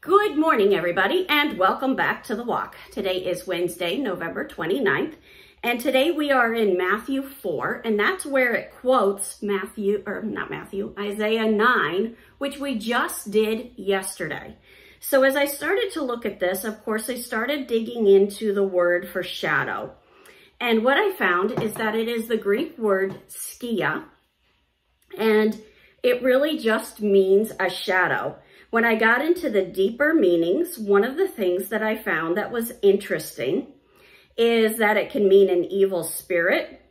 Good morning, everybody, and welcome back to The Walk. Today is Wednesday, November 29th, and today we are in Matthew 4, and that's where it quotes Isaiah 9, which we just did yesterday. So as I started to look at this, of course, I started digging into the word for shadow. And what I found is that it is the Greek word skia, and it really just means a shadow. When I got into the deeper meanings, one of the things that I found that was interesting is that it can mean an evil spirit.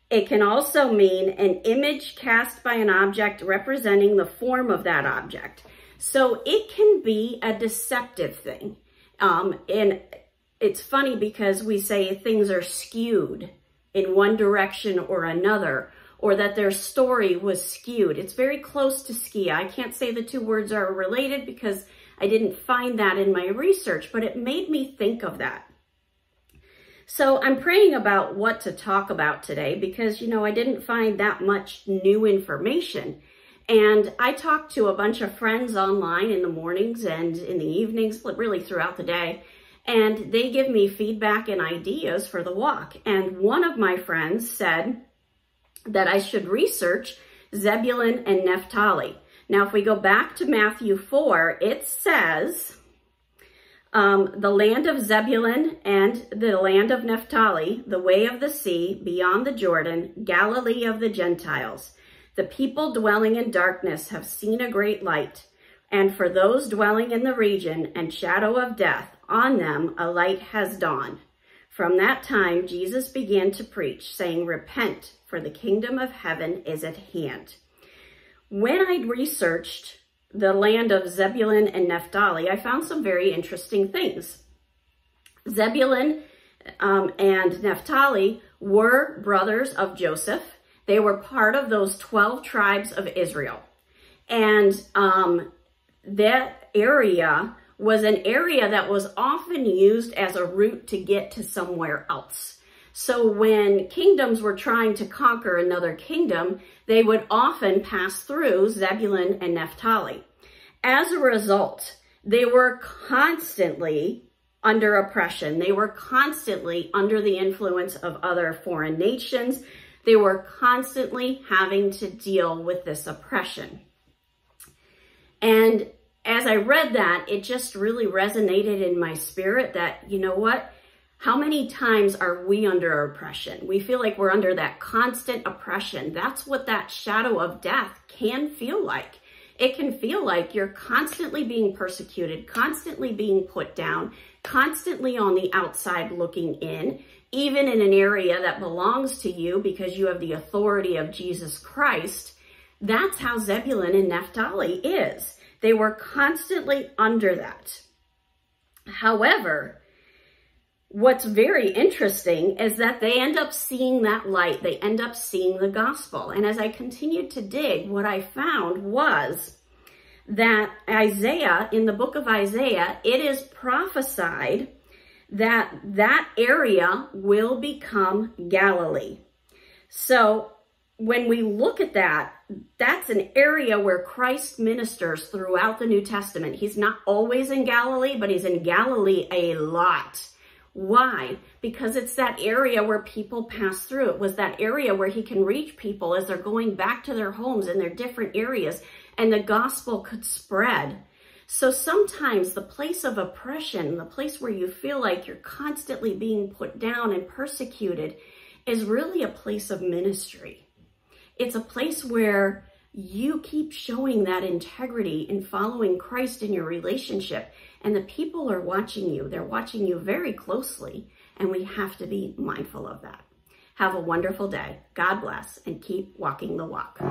It can also mean an image cast by an object representing the form of that object. So it can be a deceptive thing. And it's funny because we say things are skewed in one direction or another, or that their story was skewed. It's very close to skia. I can't say the two words are related because I didn't find that in my research, but it made me think of that. So I'm praying about what to talk about today because, I didn't find that much new information. And I talked to a bunch of friends online in the mornings and in the evenings, really throughout the day, and they give me feedback and ideas for the walk. And one of my friends said that I should research Zebulon and Naphtali. Now, if we go back to Matthew 4, it says, the land of Zebulun and the land of Naphtali, the way of the sea, beyond the Jordan, Galilee of the Gentiles. The people dwelling in darkness have seen a great light, and for those dwelling in the region and shadow of death, on them a light has dawned. From that time, Jesus began to preach, saying, "Repent, for the kingdom of heaven is at hand." When I researched the land of Zebulun and Naphtali, I found some very interesting things. Zebulun and Naphtali were brothers of Joseph. They were part of those 12 tribes of Israel. And that area was an area that was often used as a route to get to somewhere else. So when kingdoms were trying to conquer another kingdom, they would often pass through Zebulun and Naphtali. As a result, they were constantly under oppression. They were constantly under the influence of other foreign nations. They were constantly having to deal with this oppression. And as I read that, it just really resonated in my spirit that, how many times are we under oppression? We feel like we're under that constant oppression. That's what that shadow of death can feel like. It can feel like you're constantly being persecuted, constantly being put down, constantly on the outside looking in, even in an area that belongs to you because you have the authority of Jesus Christ. That's how Zebulun and Naphtali is. They were constantly under that. However, what's very interesting is that they end up seeing that light. They end up seeing the gospel. And as I continued to dig, what I found was that Isaiah, in the book of Isaiah, it is prophesied that that area will become Galilee. So when we look at that, that's an area where Christ ministers throughout the New Testament. He's not always in Galilee, but he's in Galilee a lot. Why? Because it's that area where people pass through. It was that area where he can reach people as they're going back to their homes in their different areas, and the gospel could spread. So sometimes the place of oppression, the place where you feel like you're constantly being put down and persecuted, is really a place of ministry. It's a place where you keep showing that integrity in following Christ in your relationship, and the people are watching you. They're watching you very closely, and we have to be mindful of that. Have a wonderful day. God bless, and keep walking the walk.